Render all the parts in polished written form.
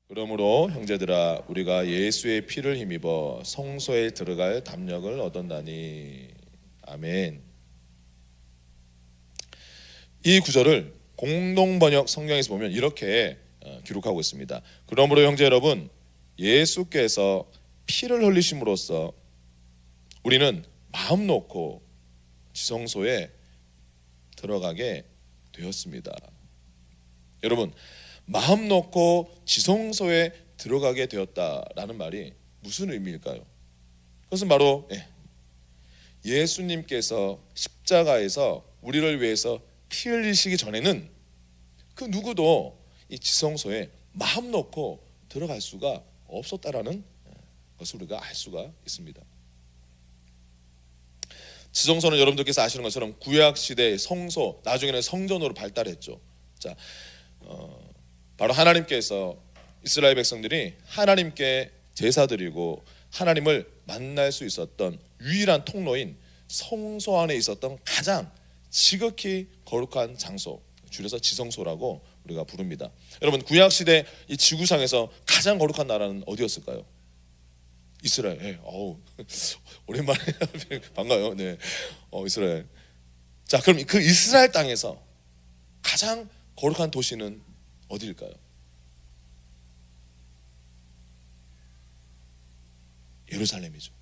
그러므로 형제들아 우리가 예수의 피를 힘입어 성소에 들어갈 담력을 얻었나니. 아멘. 이 구절을 공동번역 성경에서 보면 이렇게 기록하고 있습니다. 그러므로 형제 여러분, 예수께서 피를 흘리심으로써 우리는 마음 놓고 지성소에 들어가게 되었습니다. 여러분, 마음 놓고 지성소에 들어가게 되었다라는 말이 무슨 의미일까요? 그것은 바로 예수님께서 십자가에서 우리를 위해서 피 흘리시기 전에는 그 누구도 이 지성소에 마음 놓고 들어갈 수가 없었다라는 것을 우리가 알 수가 있습니다. 지성소는 여러분들께서 아시는 것처럼 구약 시대의 성소, 나중에는 성전으로 발달했죠. 자, 바로 하나님께서 이스라엘 백성들이 하나님께 제사드리고 하나님을 만날 수 있었던 유일한 통로인 성소 안에 있었던 가장 지극히 거룩한 장소, 줄여서 지성소라고 우리가 부릅니다. 여러분, 구약 시대 이 지구상에서 가장 거룩한 나라는 어디였을까요? 이스라엘. 오랜만에 반가워요. 네, 이스라엘. 자, 그럼 그 이스라엘 땅에서 가장 거룩한 도시는 어디일까요? 예루살렘이죠.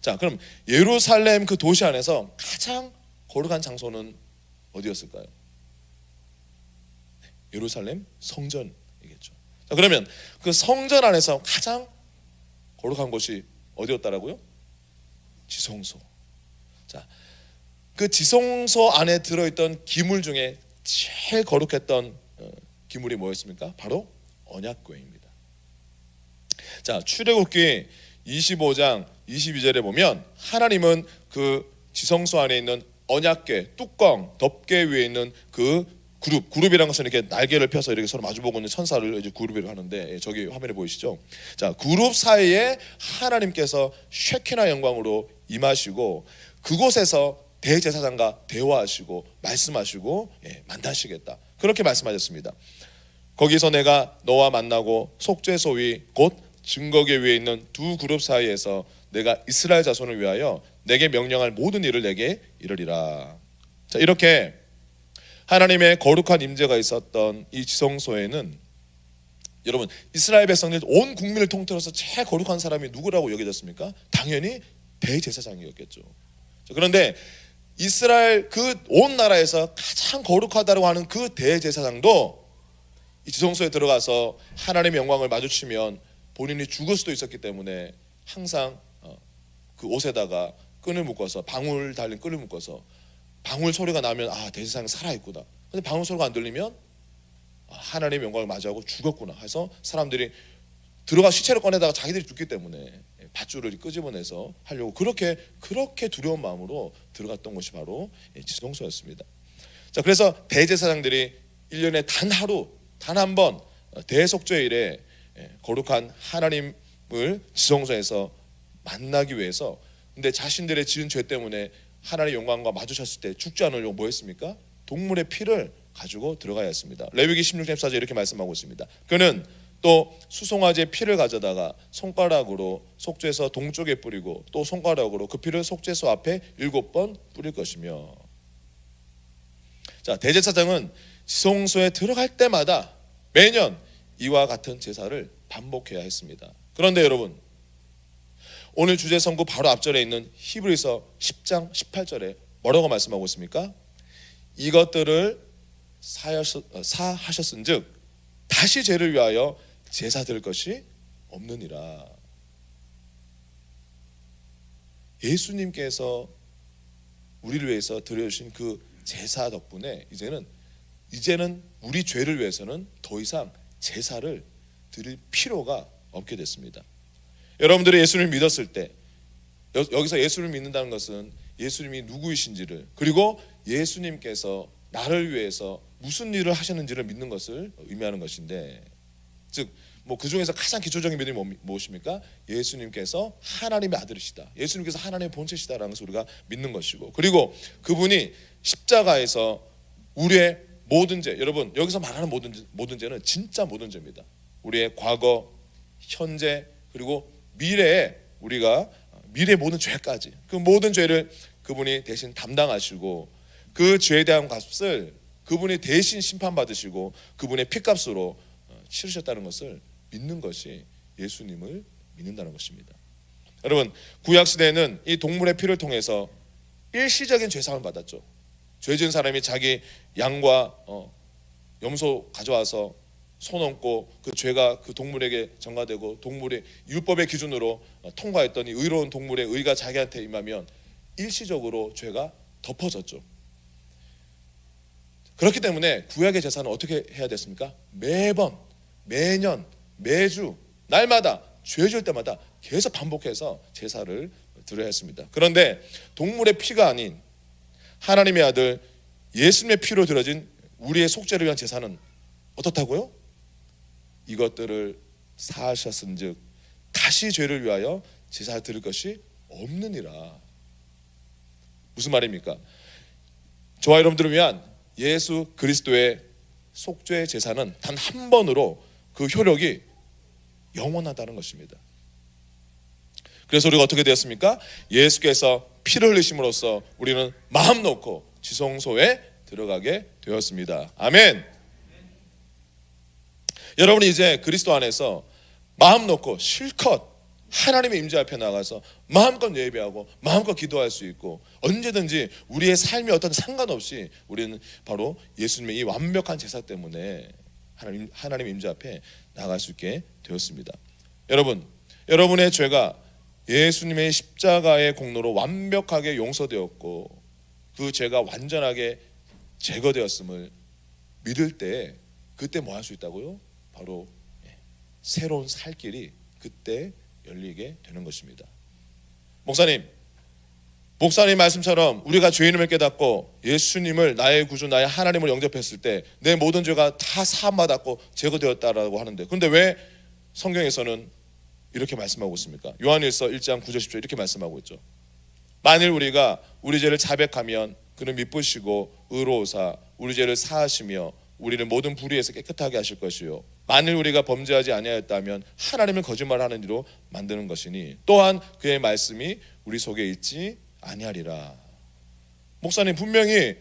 자, 그럼 예루살렘 그 도시 안에서 가장 거룩한 장소는 어디였을까요? 예루살렘 성전이겠죠. 자, 그러면 그 성전 안에서 가장 거룩한 곳이 어디였다라고요? 지성소. 자, 그 지성소 안에 들어있던 기물 중에 제일 거룩했던 기물이 뭐였습니까? 바로 언약궤입니다. 자, 출애굽기 25장 22절에 보면 하나님은 그 지성소 안에 있는 언약궤 뚜껑 덮개 위에 있는 그 그룹이라는 것은 이렇게 날개를 펴서 이렇게 서로 마주보고 있는 천사를 이제 그룹이라고 하는데, 저기 화면에 보이시죠? 자, 그룹 사이에 하나님께서 쉐키나 영광으로 임하시고 그곳에서 대제사장과 대화하시고 말씀하시고 만나시겠다, 그렇게 말씀하셨습니다. 거기서 내가 너와 만나고 속죄소 위 곧 증거궤 위에 있는 두 그룹 사이에서 내가 이스라엘 자손을 위하여 내게 명령할 모든 일을 내게 이르리라. 자, 이렇게 하나님의 거룩한 임재가 있었던 이 지성소에는 여러분, 이스라엘 백성들 온 국민을 통틀어서 제일 거룩한 사람이 누구라고 여겨졌습니까? 당연히 대제사장이었겠죠. 자, 그런데 이스라엘 그 온 나라에서 가장 거룩하다고 하는 그 대제사장도 이 지성소에 들어가서 하나님의 영광을 마주치면 본인이 죽을 수도 있었기 때문에 항상 그 옷에다가 끈을 묶어서, 방울 달린 끈을 묶어서 방울 소리가 나면 대제사장이 살아있구나, 근데 방울 소리가 안 들리면 하나님의 영광을 맞이하고 죽었구나 해서 사람들이 들어가 시체를 꺼내다가 자기들이 죽기 때문에 밧줄을 끄집어내서 하려고 그렇게 두려운 마음으로 들어갔던 것이 바로 지성소였습니다. 자, 그래서 대제사장들이 1년에 단 한 번 대속죄일에 거룩한 하나님을 지성소에서 만나기 위해서, 근데 자신들의 지은 죄 때문에 하나님의 영광과 마주쳤을 때 죽지 않으려고 뭐 했습니까? 동물의 피를 가지고 들어가야 했습니다. 레위기 16장 14절 이렇게 말씀하고 있습니다. 그는 또 수송아지의 피를 가져다가 손가락으로 속죄소 동쪽에 뿌리고 또 손가락으로 그 피를 속죄소 앞에 7번 뿌릴 것이며. 자, 대제사장은 지성소에 들어갈 때마다 매년 이와 같은 제사를 반복해야 했습니다. 그런데 여러분, 오늘 주제 선고 바로 앞절에 있는 히브리서 10장 18절에 뭐라고 말씀하고 있습니까? 이것들을 사하셨은즉 다시 죄를 위하여 제사 드릴 것이 없느니라. 예수님께서 우리를 위해서 드려주신 그 제사 덕분에 이제는 우리 죄를 위해서는 더 이상 제사를 드릴 필요가 없게 됐습니다. 여러분들이 예수님을 믿었을 때, 여기서 예수를 믿는다는 것은 예수님이 누구이신지를, 그리고 예수님께서 나를 위해서 무슨 일을 하셨는지를 믿는 것을 의미하는 것인데, 즉 그 중에서 가장 기초적인 믿음이 무엇입니까? 예수님께서 하나님의 아들이시다, 예수님께서 하나님의 본체시다라는 것을 우리가 믿는 것이고, 그리고 그분이 십자가에서 우리의 모든 죄, 여러분 여기서 말하는 모든 죄는 진짜 모든 죄입니다. 우리의 과거, 현재, 그리고 미래에 우리가 미래 모든 죄까지 그 모든 죄를 그분이 대신 담당하시고 그 죄에 대한 값을 그분이 대신 심판받으시고 그분의 피값으로 치르셨다는 것을 믿는 것이 예수님을 믿는다는 것입니다. 여러분, 구약시대에는 이 동물의 피를 통해서 일시적인 죄사함을 받았죠. 죄 지은 사람이 자기 양과 염소 가져와서 손 얹고 그 죄가 그 동물에게 전가되고 동물의 율법의 기준으로 통과했더니 의로운 동물의 의가 자기한테 임하면 일시적으로 죄가 덮어졌죠. 그렇기 때문에 구약의 제사는 어떻게 해야 됐습니까? 매번, 매년, 매주, 날마다 죄 지을 때마다 계속 반복해서 제사를 드려야 했습니다. 그런데 동물의 피가 아닌 하나님의 아들 예수님의 피로 드려진 우리의 속죄를 위한 제사는 어떻다고요? 이것들을 사하셨은즉 다시 죄를 위하여 제사 드릴 것이 없느니라. 무슨 말입니까? 저와 여러분들을 위한 예수 그리스도의 속죄 제사는 단 한 번으로 그 효력이 영원하다는 것입니다. 그래서 우리가 어떻게 되었습니까? 예수께서 피를 흘리심으로써 우리는 마음 놓고 지성소에 들어가게 되었습니다. 아멘. 여러분이 이제 그리스도 안에서 마음 놓고 실컷 하나님의 임재 앞에 나가서 마음껏 예배하고 마음껏 기도할 수 있고 언제든지 우리의 삶이 어떤 상관없이 우리는 바로 예수님의 이 완벽한 제사 때문에 하나님 임재 앞에 나갈 수 있게 되었습니다. 여러분, 여러분의 죄가 예수님의 십자가의 공로로 완벽하게 용서되었고 그 죄가 완전하게 제거되었음을 믿을 때 그때 뭐 할 수 있다고요? 바로 새로운 살 길이 그때 열리게 되는 것입니다. 목사님 말씀처럼 우리가 죄인임을 깨닫고 예수님을 나의 구주, 나의 하나님을 영접했을 때 내 모든 죄가 다 사함받았고 제거되었다라고 하는데 그런데 왜 성경에서는 이렇게 말씀하고 있습니까? 요한일서 1장 9절 10절 이렇게 말씀하고 있죠. 만일 우리가 우리 죄를 자백하면 그는 미쁘시고 의로우사 우리 죄를 사하시며 우리를 모든 불의에서 깨끗하게 하실 것이요 만일 우리가 범죄하지 아니하였다면 하나님을 거짓말하는 이로 만드는 것이니 또한 그의 말씀이 우리 속에 있지 아니하리라. 목사님, 분명히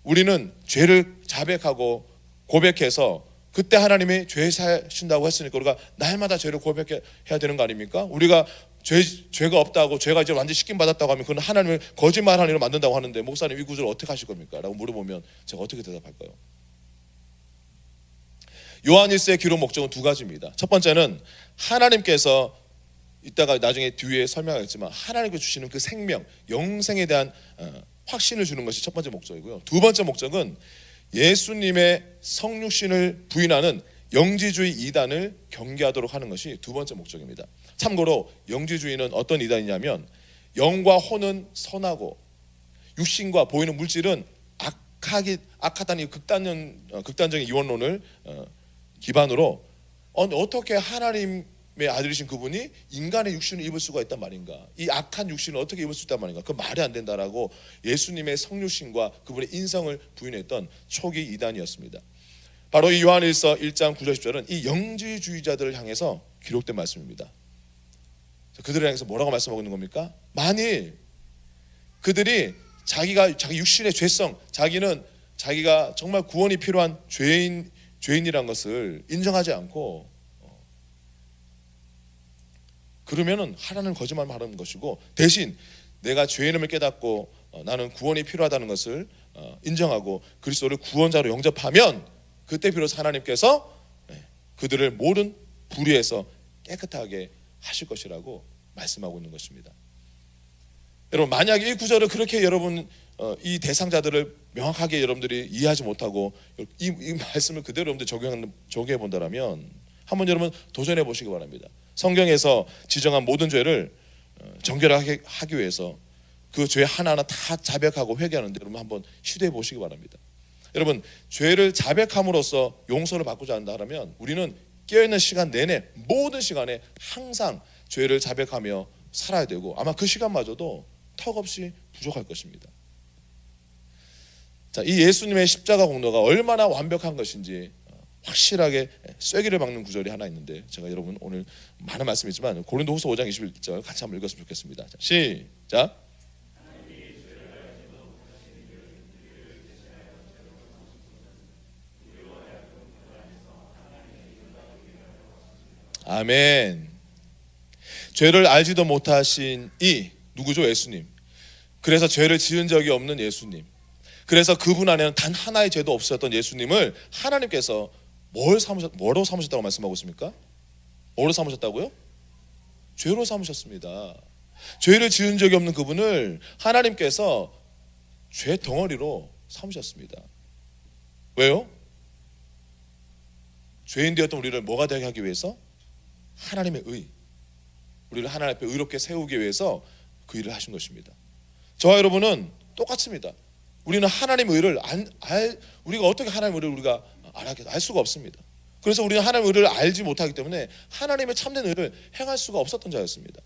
우리는 죄를 자백하고 고백해서 그때 하나님이 죄 사하신다고 했으니까 우리가 날마다 죄를 고백해야 되는 거 아닙니까? 우리가 죄가 없다고 죄가 이제 완전히 씻김 받았다고 하면 그건 하나님을 거짓말하는 일로 만든다고 하는데 목사님 이 구절을 어떻게 하실 겁니까? 라고 물어보면 제가 어떻게 대답할까요? 요한일서의 기록 목적은 두 가지입니다. 첫 번째는 하나님께서 이따가 나중에 뒤에 설명하겠지만 하나님께서 주시는 그 생명, 영생에 대한 확신을 주는 것이 첫 번째 목적이고요. 두 번째 목적은 예수님의 성육신을 부인하는 영지주의 이단을 경계하도록 하는 것이 두 번째 목적입니다. 참고로 영지주의는 어떤 이단이냐면 영과 혼은 선하고 육신과 보이는 물질은 악하다는 극단적인 이원론을 기반으로 어떻게 하나님의 아들이신 그분이 인간의 육신을 입을 수가 있단 말인가? 이 악한 육신을 어떻게 입을 수 있단 말인가? 그 말이 안 된다라고 예수님의 성육신과 그분의 인성을 부인했던 초기 이단이었습니다. 바로 이 요한일서 1장 9절 10절은 이 영지주의자들을 향해서 기록된 말씀입니다. 그들을 향해서 뭐라고 말씀하고 있는 겁니까? 만일 그들이 자기 육신의 죄성, 자기가 정말 구원이 필요한 죄인이란 것을 인정하지 않고 그러면은 하나님은 거짓말만 하는 것이고 대신 내가 죄인임을 깨닫고 나는 구원이 필요하다는 것을 인정하고 그리스도를 구원자로 영접하면 그때 비로소 하나님께서 그들을 모든 불의에서 깨끗하게 하실 것이라고 말씀하고 있는 것입니다. 여러분, 만약에 이 구절을 그렇게 여러분 이 대상자들을 명확하게 여러분들이 이해하지 못하고 이 말씀을 그대로 여러분들 적용해 본다면 한번 여러분 도전해 보시기 바랍니다. 성경에서 지정한 모든 죄를 정결하게 하기 위해서 그 죄 하나하나 다 자백하고 회개하는데 여러분 한번 시도해 보시기 바랍니다. 여러분, 죄를 자백함으로써 용서를 받고자 한다면 우리는 깨어있는 시간 내내 모든 시간에 항상 죄를 자백하며 살아야 되고 아마 그 시간마저도 턱없이 부족할 것입니다. 자, 이 예수님의 십자가 공로가 얼마나 완벽한 것인지 확실하게 쐐기를 박는 구절이 하나 있는데, 제가 여러분 오늘 많은 말씀이지만 고린도후서 5장 21절 같이 한번 읽었으면 좋겠습니다. 자, 시작. 아멘. 죄를 알지도 못하신 이 누구죠? 예수님. 그래서 죄를 지은 적이 없는 예수님, 그래서 그분 안에는 단 하나의 죄도 없었던 예수님을 하나님께서 뭐로 삼으셨다고 말씀하고 있습니까? 뭐로 삼으셨다고요? 죄로 삼으셨습니다. 죄를 지은 적이 없는 그분을 하나님께서 죄 덩어리로 삼으셨습니다. 왜요? 죄인 되었던 우리를 뭐가 되게 하기 위해서? 하나님의 의, 우리를 하나님 앞에 의롭게 세우기 위해서 그 일을 하신 것입니다. 저와 여러분은 똑같습니다. 우리는 하나님의 의를 우리가 어떻게 하나님의 의를 우리가 알 수가 없습니다. 그래서 우리는 하나님의 의를 알지 못하기 때문에 하나님의 참된 의를 행할 수가 없었던 자였습니다.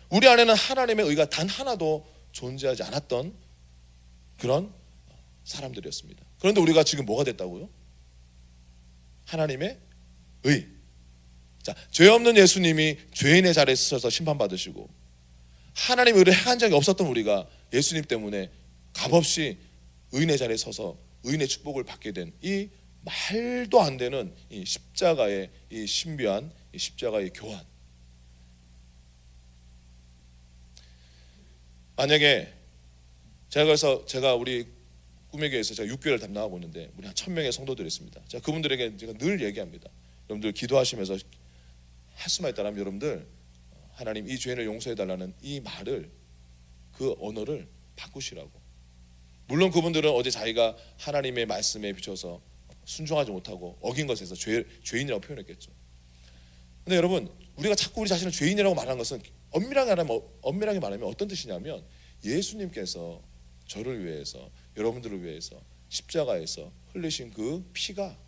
우리 안에는 하나님의 의가 단 하나도 존재하지 않았던 그런 사람들이었습니다. 그런데 우리가 지금 뭐가 됐다고요? 하나님의 의. 자, 죄 없는 예수님이 죄인의 자리에 서서 심판받으시고 하나님의 의를 행한 적이 없었던 우리가 예수님 때문에 값없이 의인의 자리에 서서 의인의 축복을 받게 된 이 말도 안 되는 이 십자가의 이 신비한 이 십자가의 교환. 만약에 제가 우리 꿈의 교회에서 제가 6개월 담당하고 있는데 우리 한 1000명의 성도들이 있습니다. 제가 그분들에게 제가 늘 얘기합니다. 여러분들 기도하시면서 할 수만 있다면 여러분들 하나님 이 죄인을 용서해달라는 이 말을, 그 언어를 바꾸시라고. 물론 그분들은 어제 자기가 하나님의 말씀에 비춰서 순종하지 못하고 어긴 것에서 죄인이라고 표현했겠죠. 근데 여러분, 우리가 자꾸 우리 자신을 죄인이라고 말하는 것은 엄밀하게 말하면 어떤 뜻이냐면, 예수님께서 저를 위해서, 여러분들을 위해서 십자가에서 흘리신 그 피가,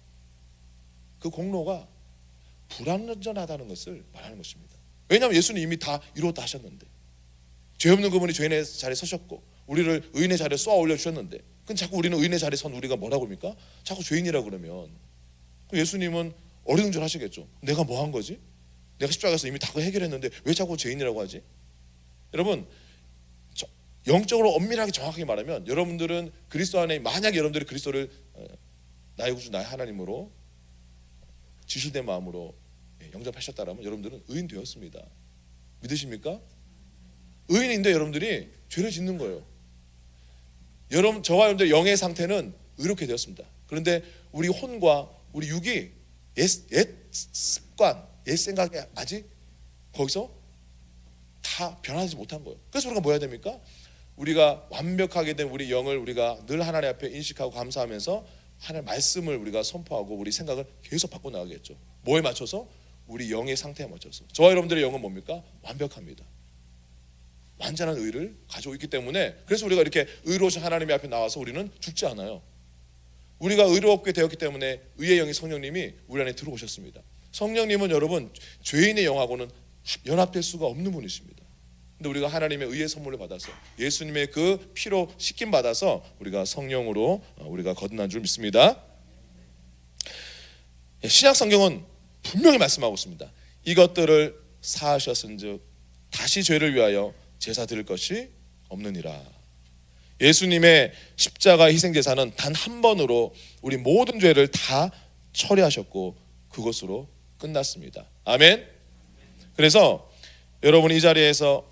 그 공로가 불완전하다는 것을 말하는 것입니다. 왜냐하면 예수님 이미 다 이루었다 하셨는데, 죄 없는 그분이 죄인의 자리에 서셨고 우리를 의인의 자리에 쏘아 올려주셨는데, 그럼 자꾸 우리는 의인의 자리에 선 우리가 뭐라고 합니까? 자꾸 죄인이라고 그러면 예수님은 어리둥절 하시겠죠. 내가 뭐 한 거지? 내가 십자가에서 이미 다 해결했는데 왜 자꾸 죄인이라고 하지? 여러분, 영적으로 엄밀하게 정확하게 말하면 여러분들은 그리스도 안에, 만약에 여러분들이 그리스도를 나의 구주 나의 하나님으로 지실된 마음으로 영접하셨다라면 여러분들은 의인 되었습니다. 믿으십니까? 의인인데 여러분들이 죄를 짓는 거예요. 저와 여러분들 영의 상태는 의롭게 되었습니다. 그런데 우리 혼과 우리 육이 옛 습관, 옛 생각이 아직 거기서 다 변하지 못한 거예요. 그래서 우리가 뭐 해야 됩니까? 우리가 완벽하게 된 우리 영을 우리가 늘 하나님 앞에 인식하고 감사하면서 하나님의 말씀을 우리가 선포하고 우리 생각을 계속 바꿔나가겠죠. 뭐에 맞춰서? 우리 영의 상태에 맞춰서. 저와 여러분들의 영은 뭡니까? 완벽합니다. 완전한 의를 가지고 있기 때문에, 그래서 우리가 이렇게 의로우신 하나님의 앞에 나와서 우리는 죽지 않아요. 우리가 의롭게 되었기 때문에 의의 영이 성령님이 우리 안에 들어오셨습니다. 성령님은 여러분 죄인의 영하고는 연합될 수가 없는 분이십니다. 근데 우리가 하나님의 의의 선물을 받아서 예수님의 그 피로 씻김 받아서 우리가 성령으로 우리가 거듭난 줄 믿습니다. 신약 성경은 분명히 말씀하고 있습니다. 이것들을 사하셨은즉 다시 죄를 위하여 제사 드릴 것이 없느니라. 예수님의 십자가 희생 제사는 단 한 번으로 우리 모든 죄를 다 처리하셨고 그것으로 끝났습니다. 아멘. 그래서 여러분 이 자리에서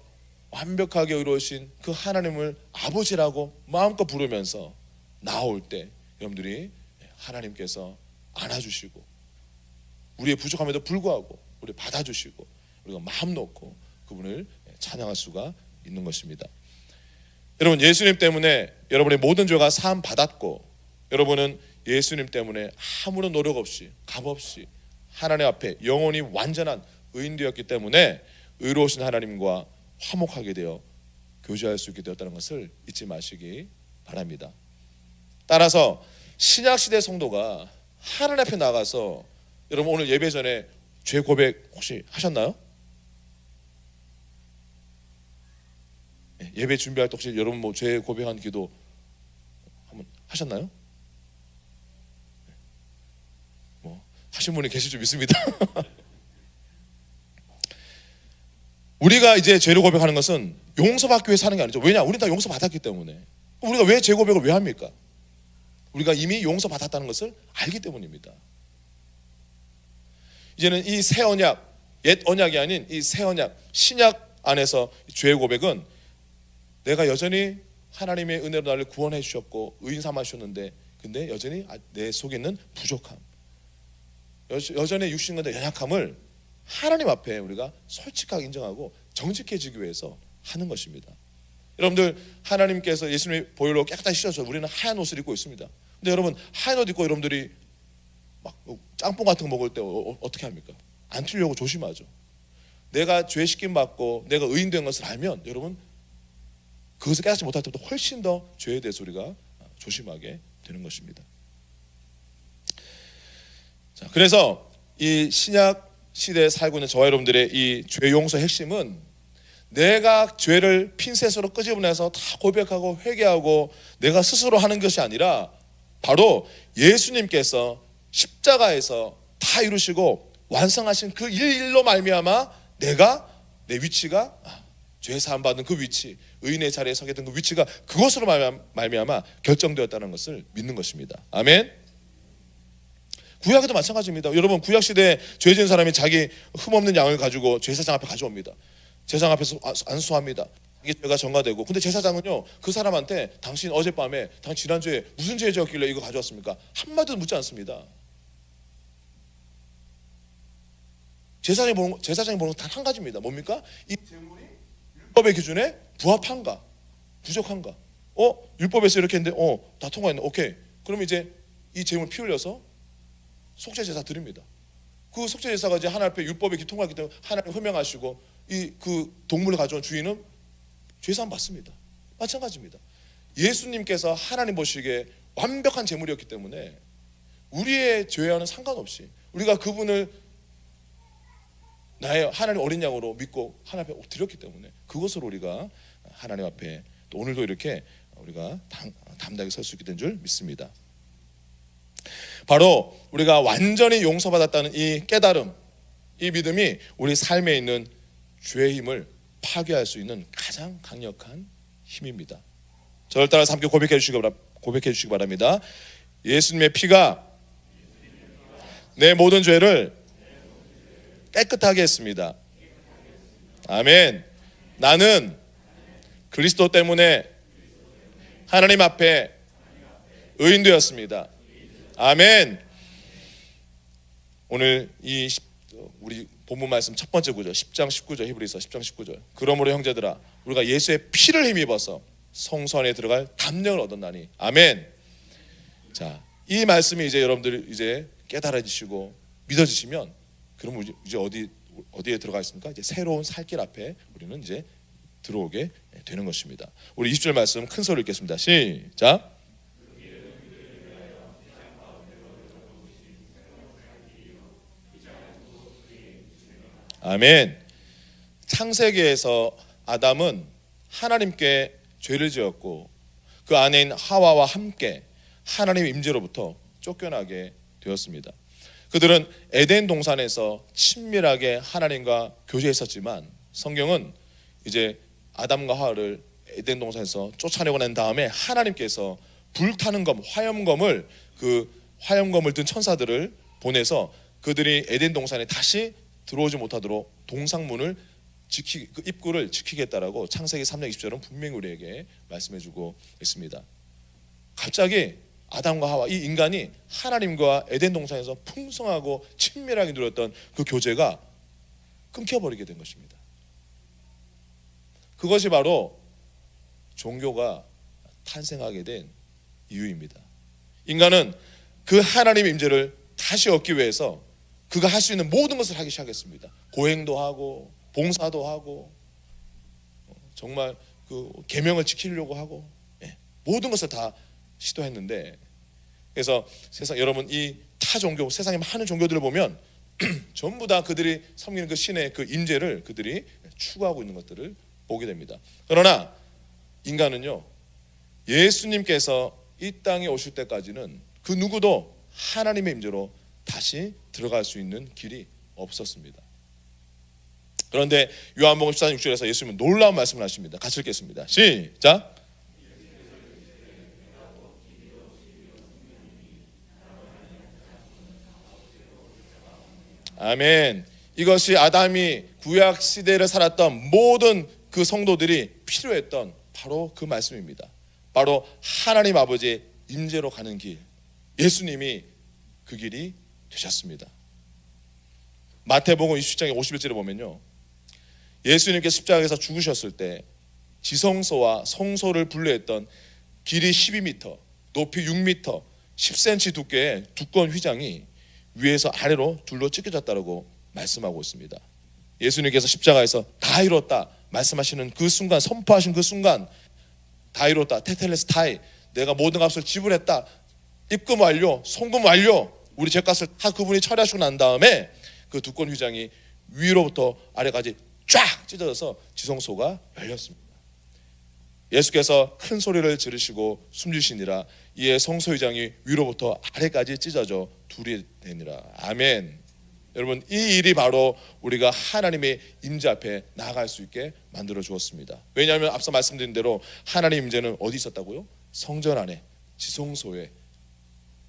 완벽하게 의로우신 그 하나님을 아버지라고 마음껏 부르면서 나올 때 여러분들이 하나님께서 안아주시고 우리의 부족함에도 불구하고 우리 받아주시고 우리가 마음 놓고 그분을 찬양할 수가 있는 것입니다. 여러분, 예수님 때문에 여러분의 모든 죄가 사함 받았고 여러분은 예수님 때문에 아무런 노력 없이 값없이 하나님 앞에 영원히 완전한 의인 되었기 때문에 의로우신 하나님과 화목하게 되어 교제할 수 있게 되었다는 것을 잊지 마시기 바랍니다. 따라서 신약시대 성도가 하나님 앞에 나가서, 여러분 오늘 예배 전에 죄 고백 혹시 하셨나요? 예배 준비할 때 혹시 여러분 뭐 죄 고백한 기도 한번 하셨나요? 뭐 하신 분이 계실 줄 믿습니다. 우리가 이제 죄를 고백하는 것은 용서받기 위해 사는 게 아니죠. 왜냐? 우리는 다 용서받았기 때문에. 우리가 왜 죄 고백을 왜 합니까? 우리가 이미 용서받았다는 것을 알기 때문입니다. 이제는 이 새 언약, 옛 언약이 아닌 이 새 언약, 신약 안에서 죄의 고백은 내가 여전히 하나님의 은혜로 나를 구원해 주셨고 의인 삼아 주셨는데 근데 여전히 내 속에 있는 부족함, 여전히 육신과 연약함을 하나님 앞에 우리가 솔직하게 인정하고 정직해지기 위해서 하는 것입니다. 여러분들, 하나님께서 예수님의 보혈로 깨끗하게 씻어서 우리는 하얀 옷을 입고 있습니다. 근데 여러분, 하얀 옷 입고 여러분들이 막 짬뽕 같은 거 먹을 때 어떻게 합니까? 안 튀려고 조심하죠. 내가 죄 씻김 받고 내가 의인 된 것을 알면 여러분, 그것을 깨닫지 못할 때보다 훨씬 더 죄에 대해서 우리가 조심하게 되는 것입니다. 자, 그래서 이 신약 시대에 살고 있는 저와 여러분들의 이 죄 용서의 핵심은 내가 죄를 핀셋으로 끄집어내서 다 고백하고 회개하고 내가 스스로 하는 것이 아니라 바로 예수님께서 십자가에서 다 이루시고 완성하신 그 일로 말미암아 내가 내 위치가 죄 사함 받는 그 위치, 의인의 자리에 서게 된 그 위치가 그것으로 말미암아 결정되었다는 것을 믿는 것입니다. 아멘. 구약에도 마찬가지입니다. 여러분, 구약 시대에 죄 지은 사람이 자기 흠없는 양을 가지고 제사장 앞에 가져옵니다. 제사장 앞에서 안수합니다. 이게 죄가 전가되고, 근데 제사장은요 그 사람한테 당신 어젯밤에 당신 지난주에 무슨 죄 지었길래 이거 가져왔습니까? 한마디도 묻지 않습니다. 제사장이 보는 건 단 한 가지입니다. 뭡니까? 이 재물이 율법의 기준에 부합한가 부족한가. 율법에서 이렇게 했는데 다 통과했네. 오케이. 그럼 이제 이 재물 피 흘려서 속죄 제사 드립니다. 그 속죄 제사가 이제 하나님 앞에 율법에 통과하기 때문에 하나님 흠명하시고 그 동물을 가져온 주인은 죄사함 받습니다. 마찬가지입니다. 예수님께서 하나님 보시기에 완벽한 제물이었기 때문에 우리의 죄와는 상관없이 우리가 그분을 나의 하나님 어린 양으로 믿고 하나님 앞에 드렸기 때문에 그것으로 우리가 하나님 앞에 또 오늘도 이렇게 우리가 담대하게 설 수 있게 된 줄 믿습니다. 바로 우리가 완전히 용서받았다는 이 깨달음, 이 믿음이 우리 삶에 있는 죄의 힘을 파괴할 수 있는 가장 강력한 힘입니다. 저를 따라서 함께 고백해 주시기 바랍니다. 예수님의 피가 내 모든 죄를 깨끗하게 했습니다. 아멘. 나는 그리스도 때문에 하나님 앞에 의인되었습니다. 아멘. 오늘 우리 본문 말씀 첫 번째 구절 10장 19절 히브리서 10장 19절. 그러므로 형제들아 우리가 예수의 피를 힘입어서 성소 안에 들어갈 담력을 얻었나니. 아멘. 자, 이 말씀이 이제 여러분들이 이제 깨달아지시고 믿어지시면 그럼 이제 어디에 들어가 있습니까? 이제 새로운 살길 앞에 우리는 이제 들어오게 되는 것입니다. 우리 20절 말씀 큰 소리 읽겠습니다. 시작. 아멘. 창세기에서 아담은 하나님께 죄를 지었고 그 아내인 하와와 함께 하나님의 임재로부터 쫓겨나게 되었습니다. 그들은 에덴 동산에서 친밀하게 하나님과 교제했었지만 성경은 이제 아담과 하와를 에덴 동산에서 쫓아내고 난 다음에 하나님께서 불타는 검, 화염검을 든 천사들을 보내서 그들이 에덴 동산에 다시 들어오지 못하도록 동상문을 그 입구를 지키겠다라고 창세기 3장 20절은 분명히 우리에게 말씀해주고 있습니다. 갑자기 아담과 하와, 이 인간이 하나님과 에덴 동산에서 풍성하고 친밀하게 누렸던 그 교제가 끊겨버리게 된 것입니다. 그것이 바로 종교가 탄생하게 된 이유입니다. 인간은 그 하나님의 임재를 다시 얻기 위해서 그가 할 수 있는 모든 것을 하기 시작했습니다. 고행도 하고 봉사도 하고 정말 그 계명을 지키려고 하고 모든 것을 다 시도했는데, 그래서 여러분 이 타 종교, 세상의 많은 종교들을 보면 전부 다 그들이 섬기는 그 신의 그 임재를 그들이 추구하고 있는 것들을 보게 됩니다. 그러나 인간은요, 예수님께서 이 땅에 오실 때까지는 그 누구도 하나님의 임재로 다시 들어갈 수 있는 길이 없었습니다. 그런데 요한복음 14장 6절에서 예수님은 놀라운 말씀을 하십니다. 같이 읽겠습니다. 시작. 아멘. 이것이 아담이 구약 시대를 살았던 모든 그 성도들이 필요했던 바로 그 말씀입니다. 바로 하나님 아버지의 임재로 가는 길, 예수님이 그 길이 되셨습니다. 마태복음 27장의 51절에 보면요, 예수님께서 십자가에서 죽으셨을 때 지성소와 성소를 분류했던 길이 12m, 높이 6m, 10cm 두께의 두꺼운 휘장이 위에서 아래로 둘로 찢겨졌다고 말씀하고 있습니다. 예수님께서 십자가에서 다 이뤘다 말씀하시는 그 순간, 선포하신 그 순간, 다 이뤘다, 테텔레스타이, 내가 모든 값을 지불했다, 입금 완료, 송금 완료, 우리 죄값을 다 그분이 처리하시고 난 다음에 그 두꺼운 휘장이 위로부터 아래까지 쫙 찢어져서 지성소가 열렸습니다. 예수께서 큰 소리를 지르시고 숨지시니라. 이에 성소휘장이 위로부터 아래까지 찢어져 둘이 되니라. 아멘. 여러분, 이 일이 바로 우리가 하나님의 임재 앞에 나아갈 수 있게 만들어 주었습니다. 왜냐하면 앞서 말씀드린 대로 하나님의 임재는 어디 있었다고요? 성전 안에, 지성소에,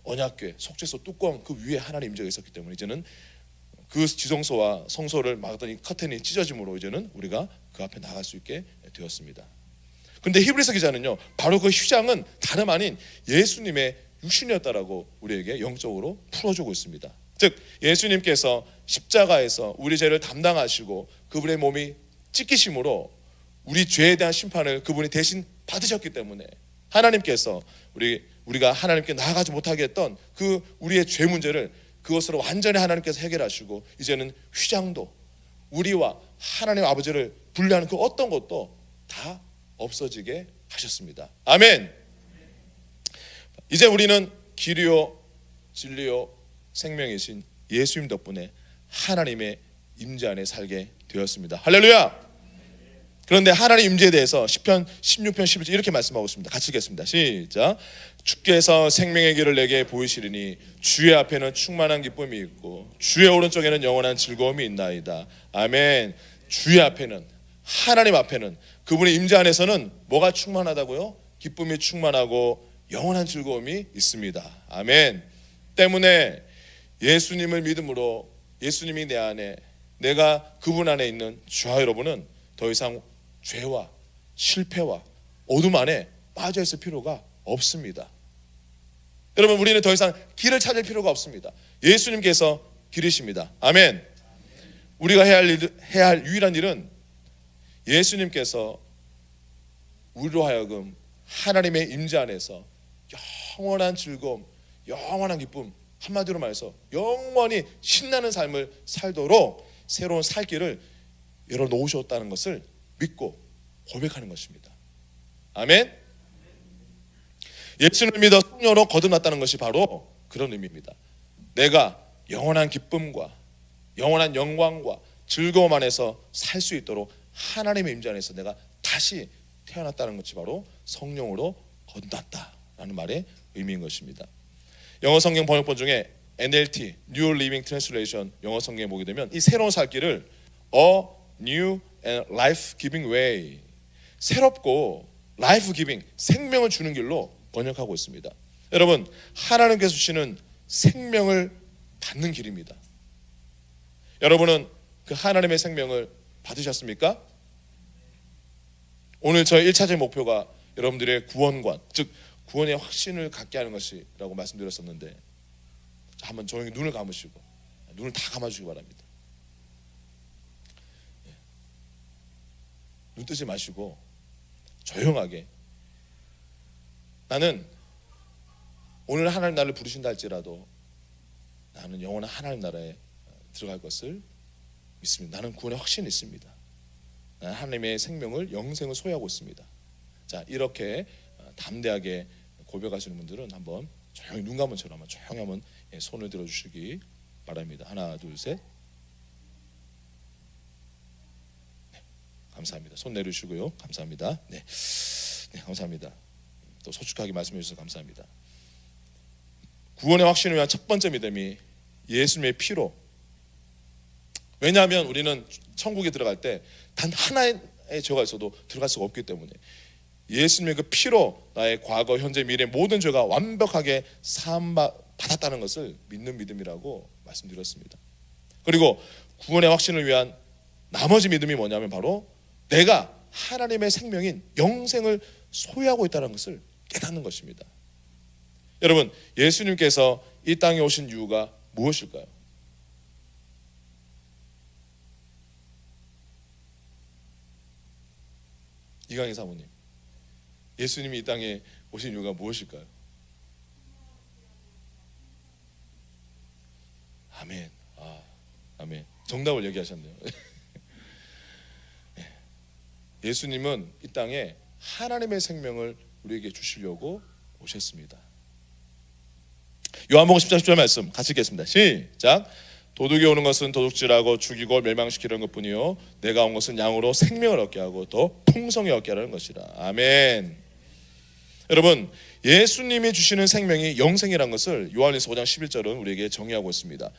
언약궤, 속죄소 뚜껑 그 위에 하나님의 임재가 있었기 때문에 이제는 그 지성소와 성소를 막았던 이 커튼이 찢어짐으로 이제는 우리가 그 앞에 나갈 수 있게 되었습니다. 그런데 히브리서 기자는요, 바로 그 휘장은 다름 아닌 예수님의 육신이었다라고 우리에게 영적으로 풀어주고 있습니다. 즉 예수님께서 십자가에서 우리 죄를 담당하시고 그분의 몸이 찢기심으로 우리 죄에 대한 심판을 그분이 대신 받으셨기 때문에 하나님께서 우리가 하나님께 나아가지 못하게 했던 그 우리의 죄 문제를 그것으로 완전히 하나님께서 해결하시고 이제는 휘장도 우리와 하나님 아버지를 분리하는 그 어떤 것도 다 없어지게 하셨습니다. 아멘. 이제 우리는 길이요 진리요 생명이신 예수님 덕분에 하나님의 임재 안에 살게 되었습니다. 할렐루야. 그런데 하나님 임재에 대해서 시편 16편 11절 이렇게 말씀하고 있습니다. 같이 읽겠습니다. 시작. 주께서 생명의 길을 내게 보이시리니 주의 앞에는 충만한 기쁨이 있고 주의 오른쪽에는 영원한 즐거움이 있나이다. 아멘. 주의 앞에는, 하나님 앞에는, 그분의 임재 안에서는 뭐가 충만하다고요? 기쁨이 충만하고 영원한 즐거움이 있습니다. 아멘. 때문에 예수님을 믿음으로 예수님이 내 안에, 내가 그분 안에 있는 저와 여러분은 더 이상 죄와 실패와 어둠 안에 빠져 있을 필요가 없습니다. 여러분, 우리는 더 이상 길을 찾을 필요가 없습니다. 예수님께서 길이십니다. 아멘. 우리가 해야 할 유일한 일은 예수님께서 우리로 하여금 하나님의 임재 안에서 영원한 즐거움, 영원한 기쁨, 한마디로 말해서 영원히 신나는 삶을 살도록 새로운 살 길을 열어놓으셨다는 것을 믿고 고백하는 것입니다. 아멘. 예수님을 믿어 성령으로 거듭났다는 것이 바로 그런 의미입니다. 내가 영원한 기쁨과 영원한 영광과 즐거움 안에서 살 수 있도록 하나님의 임재 안에서 내가 다시 태어났다는 것이 바로 성령으로 거듭났다라는 말의 의미인 것입니다. 영어 성경 번역본 중에 NLT, New Living Translation 영어 성경에 보게 되면 이 새로운 살 길을 A New and Life-Giving Way, 새롭고 Life-Giving, 생명을 주는 길로 번역하고 있습니다. 여러분, 하나님께서 주시는 생명을 받는 길입니다. 여러분은 그 하나님의 생명을 받으셨습니까? 오늘 저의 1차적인 목표가 여러분들의 구원관, 즉 구원의 확신을 갖게 하는 것이라고 말씀드렸었는데, 한번 조용히 눈을 감으시고, 눈을 다 감아주시기 바랍니다. 눈 뜨지 마시고 조용하게, 나는 오늘 하나님 나를 부르신다 할지라도 나는 영원한 하나님 나라에 들어갈 것을 믿습니다. 나는 구원의 확신이 있습니다. 나는 하나님의 생명을, 영생을 소유하고 있습니다. 자, 이렇게 담대하게 고백하시는 분들은 한번 조용히 눈 감은 채로 한번 조용히 한번 손을 들어주시기 바랍니다. 하나, 둘, 셋. 네, 감사합니다. 손 내려주시고요. 감사합니다. 네, 감사합니다. 또 솔직하게 말씀해 주셔서 감사합니다. 구원의 확신을 위한 첫 번째 믿음이 예수님의 피로. 왜냐하면 우리는 천국에 들어갈 때 단 하나의 죄가 있어도 들어갈 수가 없기 때문에 예수님의 그 피로 나의 과거, 현재, 미래 모든 죄가 완벽하게 사함 받았다는 것을 믿는 믿음이라고 말씀드렸습니다. 그리고 구원의 확신을 위한 나머지 믿음이 뭐냐면 바로 내가 하나님의 생명인 영생을 소유하고 있다는 것을 깨닫는 것입니다. 여러분, 예수님께서 이 땅에 오신 이유가 무엇일까요? 이강희 사모님, 예수님이 이 땅에 오신 이유가 무엇일까요? 아멘. 아멘. 정답을 얘기하셨네요. 예수님은 이 땅에 하나님의 생명을 우리에게 주시려고 오셨습니다. 요한복음 10장 10절 말씀 같이 읽겠습니다. 시작. 도둑이 오는 것은 도둑질하고 죽이고 멸망시키려는 것뿐이요 내가 온 것은 양으로 생명을 얻게 하고 더 풍성히 얻게 하라는 것이라. 아멘. 여러분, 예수님이 주시는 생명이 영생이라는 것을 요한일서 5장 11절은 우리에게 정의하고 있습니다.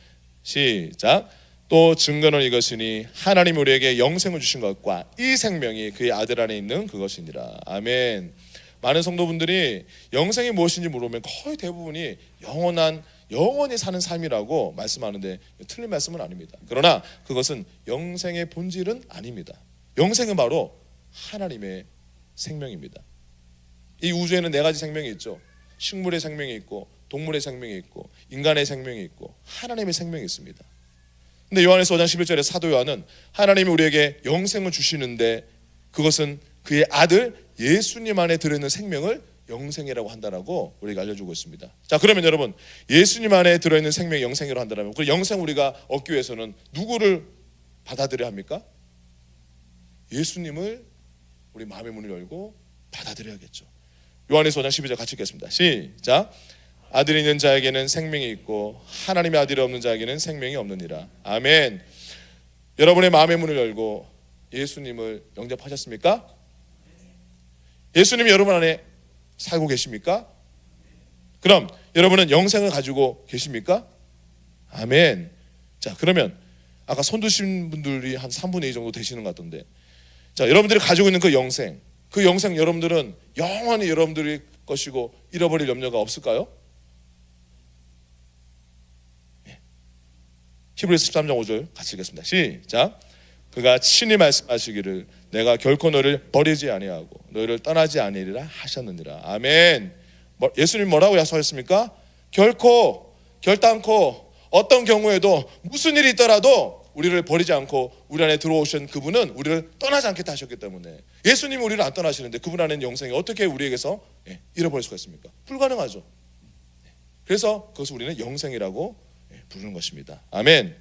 시작. 또 증거는 이것이니 하나님이 우리에게 영생을 주신 것과 이 생명이 그의 아들 안에 있는 그것이니라. 아멘. 많은 성도분들이 영생이 무엇인지 물어보면 거의 대부분이 영원히 사는 삶이라고 말씀하는데 틀린 말씀은 아닙니다. 그러나 그것은 영생의 본질은 아닙니다. 영생은 바로 하나님의 생명입니다. 이 우주에는 네 가지 생명이 있죠. 식물의 생명이 있고 동물의 생명이 있고 인간의 생명이 있고 하나님의 생명이 있습니다. 근데 요한일서 5장 11절에 사도 요한은 하나님이 우리에게 영생을 주시는데 그것은 그의 아들 예수님 안에 들어있는 생명을 영생이라고 한다라고 우리가 알려주고 있습니다. 자, 그러면 여러분, 예수님 안에 들어있는 생명이 영생이라고 한다면 그 영생 우리가 얻기 위해서는 누구를 받아들여야 합니까? 예수님을 우리 마음의 문을 열고 받아들여야겠죠. 요한일서 5장 12절 같이 읽겠습니다. 시작. 아들이 있는 자에게는 생명이 있고 하나님의 아들이 없는 자에게는 생명이 없느니라. 아멘. 여러분의 마음의 문을 열고 예수님을 영접하셨습니까? 예수님이 여러분 안에 살고 계십니까? 그럼 여러분은 영생을 가지고 계십니까? 아멘. 자, 그러면 아까 손 드신 분들이 한 3분의 2 정도 되시는 것 같던데, 자, 여러분들이 가지고 있는 그 영생 여러분들은 영원히 여러분들이 것이고 잃어버릴 염려가 없을까요? 히브리서 13장 5절 같이 읽겠습니다. 시작. 그가 친히 말씀하시기를 내가 결코 너를 버리지 아니하고 너를 떠나지 아니리라 하셨느니라. 아멘. 예수님 뭐라고 약속하셨습니까? 결단코 어떤 경우에도 무슨 일이 있더라도 우리를 버리지 않고 우리 안에 들어오신 그분은 우리를 떠나지 않겠다 하셨기 때문에 예수님이 우리를 안 떠나시는데 그분 안에 있는 영생이 어떻게 우리에게서 잃어버릴 수가 있습니까? 불가능하죠. 그래서 그것을 우리는 영생이라고 부르는 것입니다. 아멘.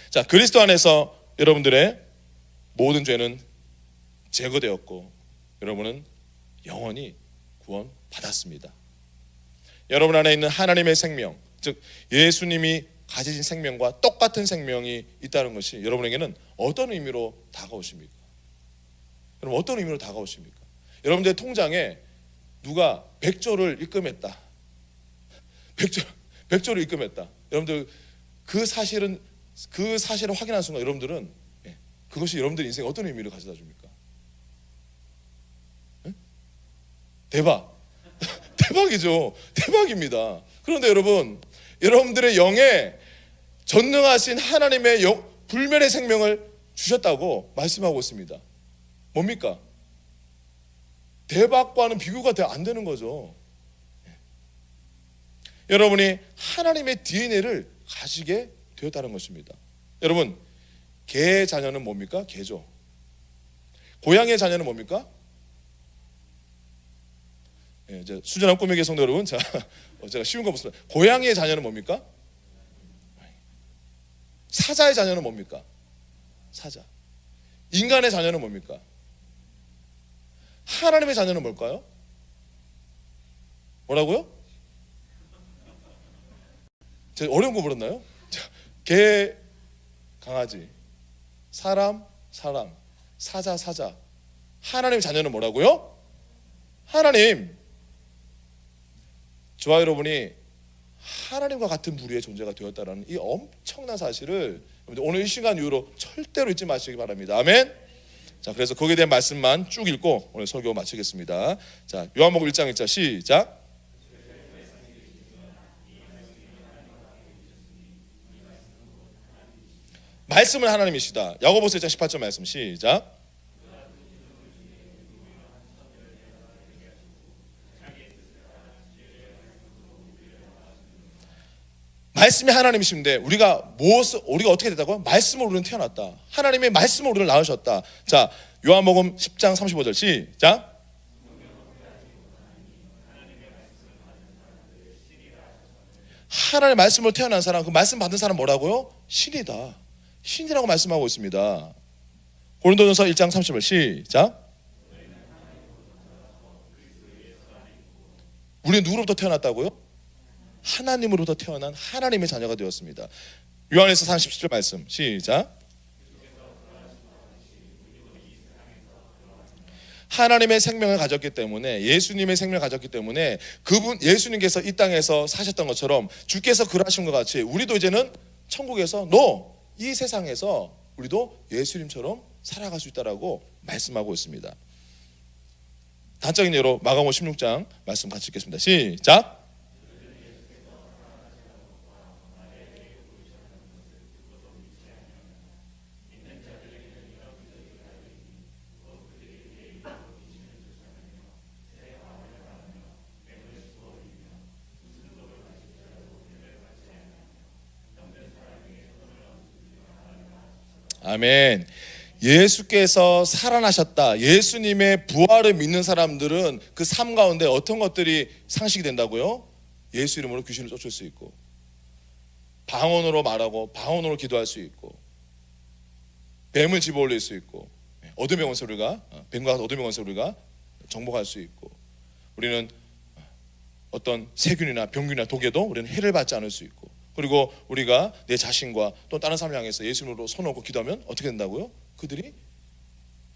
자, 그리스도 안에서 여러분들의 모든 죄는 제거되었고 여러분은 영원히 구원 받았습니다. 여러분 안에 있는 하나님의 생명, 즉 예수님이 가지신 생명과 똑같은 생명이 있다는 것이 여러분에게는 어떤 의미로 다가오십니까? 여러분, 어떤 의미로 다가오십니까? 여러분들의 통장에 누가 100조를 입금했다. 100조를 입금했다. 여러분들 그 사실을 확인한 순간 여러분들은 그것이 여러분들 인생에 어떤 의미를 가져다 줍니까? 대박이죠. 대박입니다. 그런데 여러분들의 영에 전능하신 하나님의 불멸의 생명을 주셨다고 말씀하고 있습니다. 뭡니까? 대박과는 비교가 안 되는 거죠. 여러분이 하나님의 DNA를 가지게 되었다는 것입니다. 여러분, 개의 자녀는 뭡니까? 개죠. 고양이의 자녀는 뭡니까? 이제 수전한 꿈의 성도 여러분, 제가 쉬운 거 보겠습니다. 고양이의 자녀는 뭡니까? 사자의 자녀는 뭡니까? 사자. 인간의 자녀는 뭡니까? 하나님의 자녀는 뭘까요? 뭐라고요? 제가 어려운 거 물었나요? 개, 강아지, 사람, 사자. 하나님의 자녀는 뭐라고요? 하나님. 저와 여러분이 하나님과 같은 부류의 존재가 되었다라는 이 엄청난 사실을 오늘 이 시간 이후로 절대로 잊지 마시기 바랍니다. 아멘. 자, 그래서 거기에 대한 말씀만 쭉 읽고 오늘 설교 마치겠습니다. 자, 요한복음 1장 1절 시작. 말씀은 하나님이시다. 야고보서 1장 18절 말씀 시작. 말씀이 하나님이신데 우리가 어떻게 됐다고요? 말씀으로 우리는 태어났다. 하나님의 말씀으로 우리를 낳으셨다. 자, 요한복음 10장 35절 시작. 하나님의 말씀으로 태어난 사람, 그 말씀 받은 사람 뭐라고요? 신이다. 신이라고 말씀하고 있습니다. 고린도전서 1장 30절 시작. 우리는 누구로부터 태어났다고요? 하나님으로부터 태어난 하나님의 자녀가 되었습니다. 요한에서 37절 말씀 시작. 하나님의 생명을 가졌기 때문에, 예수님의 생명을 가졌기 때문에 그분 예수님께서 이 땅에서 사셨던 것처럼 주께서 그러하신 것 같이 우리도 이제는 천국에서 이 세상에서 우리도 예수님처럼 살아갈 수 있다라고 말씀하고 있습니다. 단적인 예로 마가복음 16장 말씀 같이 읽겠습니다. 시작. 아멘. 예수께서 살아나셨다. 예수님의 부활을 믿는 사람들은 그 삶 가운데 어떤 것들이 상식이 된다고요? 예수 이름으로 귀신을 쫓을 수 있고, 방언으로 말하고 방언으로 기도할 수 있고, 뱀을 집어올릴 수 있고, 어둠의 원소리가 뱀과 어둠의 원소리가 정복할 수 있고, 우리는 어떤 세균이나 병균이나 독에도 우리는 해를 받지 않을 수 있고, 그리고 우리가 내 자신과 또 다른 사람을 향해서 예수님으로 손놓고 기도하면 어떻게 된다고요? 그들이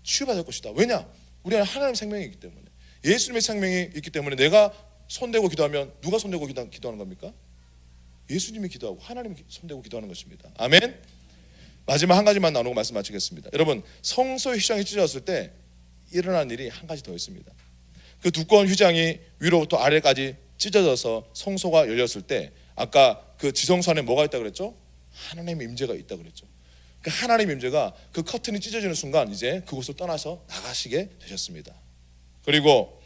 치유받을 것이다. 왜냐? 우리는 하나님의 생명이 있기 때문에, 예수님의 생명이 있기 때문에 내가 손대고 기도하면 누가 손대고 기도하는 겁니까? 예수님이 기도하고 하나님이 손대고 기도하는 것입니다. 아멘. 마지막 한 가지만 나누고 말씀 마치겠습니다. 여러분, 성소의 휘장이 찢어졌을 때 일어난 일이 한 가지 더 있습니다. 그 두꺼운 휘장이 위로부터 아래까지 찢어져서 성소가 열렸을 때, 아까 그 지성소 안에 뭐가 있다 그랬죠? 하나님의 임재가 있다 그랬죠. 그 하나님의 임재가 그 커튼이 찢어지는 순간 이제 그곳을 떠나서 나가시게 되셨습니다. 그리고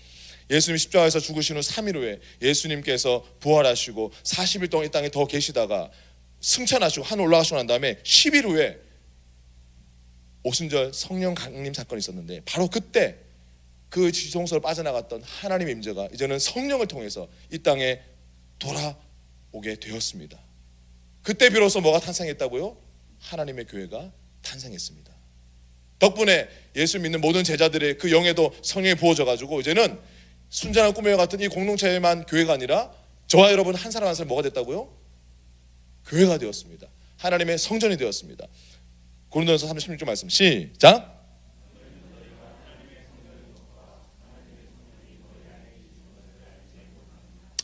예수님이 십자가에서 죽으신 후 3일 후에 예수님께서 부활하시고 40일 동안 이 땅에 더 계시다가 승천하시고 하늘 올라가시고 난 다음에 10일 후에 오순절 성령 강림 사건이 있었는데, 바로 그때 그 지성소를 빠져나갔던 하나님의 임재가 이제는 성령을 통해서 이 땅에 돌아오게 되었습니다. 그때 비로소 뭐가 탄생했다고요? 하나님의 교회가 탄생했습니다. 덕분에 예수 믿는 모든 제자들의 그 영에도 성령이 부어져 가지고 이제는 순전한 꿈과 같은 이 공동체만 교회가 아니라 저와 여러분 한 사람 한 사람 뭐가 됐다고요? 교회가 되었습니다. 하나님의 성전이 되었습니다. 고린도전서 3장 16절 말씀 시작.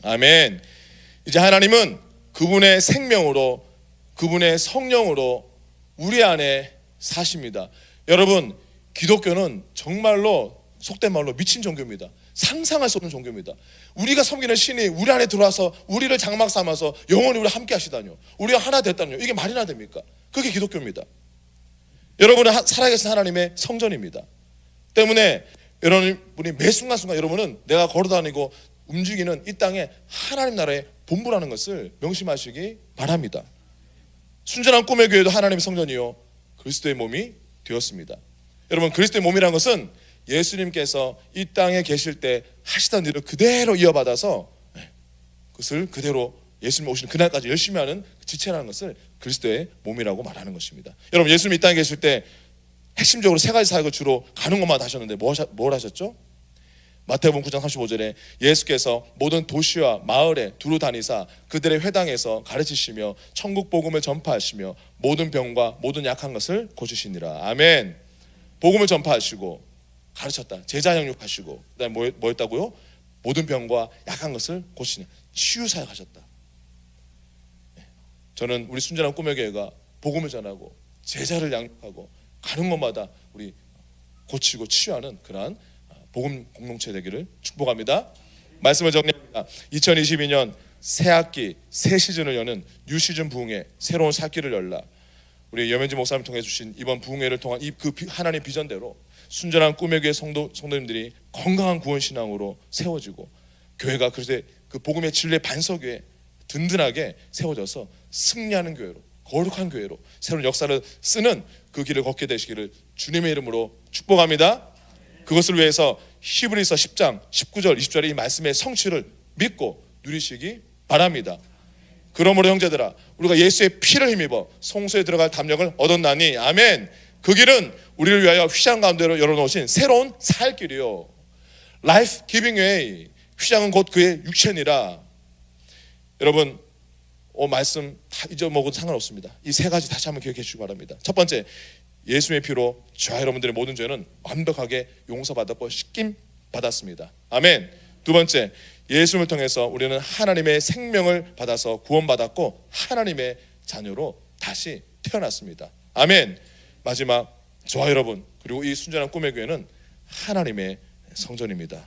아멘. 이제 하나님은 그분의 생명으로, 그분의 성령으로 우리 안에 사십니다. 여러분, 기독교는 정말로 속된 말로 미친 종교입니다. 상상할 수 없는 종교입니다. 우리가 섬기는 신이 우리 안에 들어와서 우리를 장막 삼아서 영원히 우리 함께 하시다뇨, 우리가 하나 됐다뇨, 이게 말이나 됩니까? 그게 기독교입니다. 여러분은 살아계신 하나님의 성전입니다. 때문에 여러분이 매 순간순간 여러분은 내가 걸어다니고 움직이는 이 땅에 하나님 나라의 본부라는 것을 명심하시기 바랍니다. 순전한 꿈의 교회도 하나님의 성전이요 그리스도의 몸이 되었습니다. 여러분, 그리스도의 몸이라는 것은 예수님께서 이 땅에 계실 때 하시던 일을 그대로 이어받아서 그것을 그대로 예수님 오시는 그날까지 열심히 하는 지체라는 것을 그리스도의 몸이라고 말하는 것입니다. 여러분, 예수님 이 땅에 계실 때 핵심적으로 세 가지 사역을 주로 가는 것만 하셨는데 뭘 하셨죠? 마태복음 9장 35절에 예수께서 모든 도시와 마을에 두루 다니사 그들의 회당에서 가르치시며 천국 복음을 전파하시며 모든 병과 모든 약한 것을 고치시니라. 아멘. 복음을 전파하시고 가르쳤다. 제자 양육하시고, 그다음에 뭐였다고요? 모든 병과 약한 것을 고치시니 치유 사역하셨다. 저는 우리 순전한 꿈의 교회가 복음을 전하고 제자를 양육하고 가는 곳마다 우리 고치고 치유하는 그러한 복음 공동체 되기를 축복합니다. 말씀을 정리합니다. 2022년 새 학기 새 시즌을 여는 뉴 시즌 부흥회 새로운 살기를 열라. 우리 여면지 목사님 통해 주신 이번 부흥회를 통한 그 하나님 비전대로 순전한 꿈의 교회 성도님들이 건강한 구원 신앙으로 세워지고 교회가 그래서 그 복음의 진리의 반석 위에 든든하게 세워져서 승리하는 교회로 거룩한 교회로 새로운 역사를 쓰는 그 길을 걷게 되시기를 주님의 이름으로 축복합니다. 그것을 위해서 히브리서 10장 19절 20절의 이 말씀의 성취를 믿고 누리시기 바랍니다. 그러므로 형제들아 우리가 예수의 피를 힘입어 성소에 들어갈 담력을 얻었나니 아멘. 그 길은 우리를 위하여 휘장 가운데로 열어놓으신 새로운 살 길이요 Life Giving Way. 휘장은 곧 그의 육체니라. 여러분 말씀 다 잊어먹어도 상관없습니다. 이 세 가지 다시 한번 기억해 주시기 바랍니다. 첫 번째, 예수의 피로 저와 여러분들의 모든 죄는 완벽하게 용서받았고 씻김 받았습니다. 아멘. 두 번째, 예수님을 통해서 우리는 하나님의 생명을 받아서 구원받았고 하나님의 자녀로 다시 태어났습니다. 아멘. 마지막, 저와 여러분 그리고 이 순전한 꿈의 교회는 하나님의 성전입니다.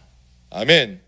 아멘.